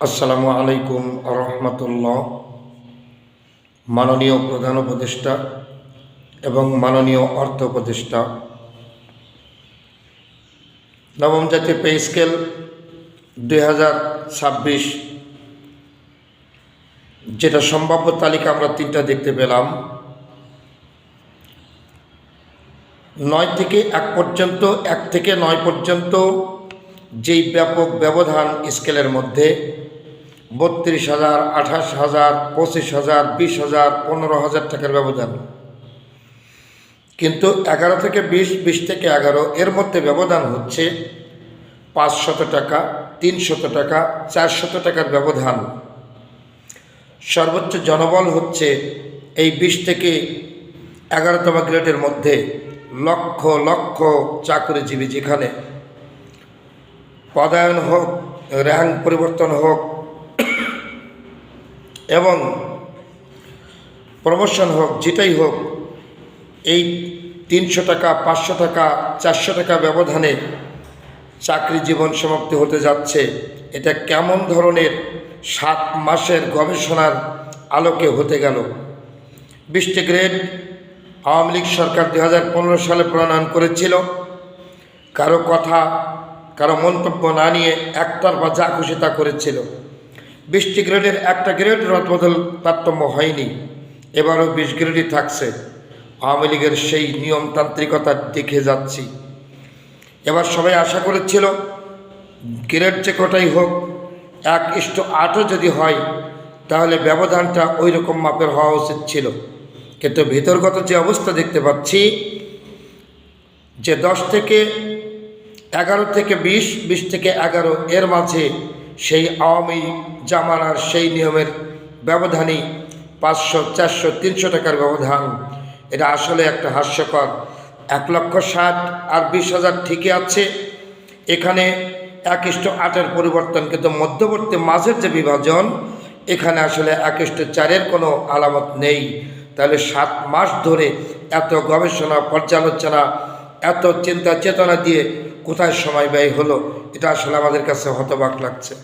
আসসালামু আলাইকুম রহমতুল্লাহ। মাননীয় প্রধান উপদেষ্টা এবং মাননীয় অর্থ উপদেষ্টা, নবম জাতীয় পে স্কেল 2026 যেটা সম্ভাব্য তালিকা আমরা তিনটা দেখতে পেলাম। 9 থেকে 1 পর্যন্ত, 1 থেকে 9 পর্যন্ত যেই ব্যাপক ব্যবধান স্কেলের মধ্যে 32,000, 28,000, 25,000, 20,000, 15,000 টাকার ব্যবধান। কিন্তু 11 থেকে 20, 20 থেকে 11 এর মধ্যে ব্যবধান হচ্ছে 500 টাকা, 300 টাকা, 400 টাকার ব্যবধান। সর্বোচ্চ জনবল হচ্ছে এই 20 থেকে 11তম গ্রেডের মধ্যে লক্ষ লক্ষ চাকরিজীবী, যেখানে পদায়ন হোক, র্যাঙ্ক পরিবর্তন হোক এবং প্রমোশন হোক, যেটাই হোক, এই 300 টাকা, 500 টাকা, 400 টাকা ব্যবধানে চাকরি জীবন সমাপ্তি হতে যাচ্ছে। এটা কেমন ধরনের 7 মাসের গবেষণার আলোকে হতে গেল? 20টি গ্রেড আওয়ামী লীগ সরকার 2015 সালে প্রণয়ন করেছিল। কারো কথা, কারো মন্তব্য না নিয়ে একতরফা যা খুশি তা করেছিল। 20টি গ্রেডের একটা গ্রেড রদবদল তারতম্য হয়নি। এবারও 20 গ্রেডই থাকছে। আওয়ামী লীগের সেই নিয়মতান্ত্রিকতা দেখে যাচ্ছি। এবার সবাই আশা করেছিল গ্রেড যে কটাই হোক, 1:8ও যদি হয় তাহলে ব্যবধানটা ওই রকম মাপের হওয়া উচিত ছিল। কিন্তু ভিতরগত যে অবস্থা দেখতে পাচ্ছি, যে 10 থেকে 11 থেকে 20, 20 থেকে 11 এর মাঝে সেই আওয়ামী জামানার সেই নিয়মের ব্যবধানই 500, 400, 300 টাকার ব্যবধান। এটা আসলে একটা হাস্যকর। 1,60,000 আর 20,000 ঠিকই আছে। এখানে 1:8 পরিবর্তন, কিন্তু মধ্যবর্তী মাঝের যে বিভাজন, এখানে আসলে 1:4 কোনো আলামত নেই। তাহলে 7 মাস ধরে এত গবেষণা, পর্যালোচনা, এত চিন্তা চেতনা দিয়ে কোথায় সময় ব্যয় হলো? এটা আসলে আমাদের কাছে হতবাক লাগছে।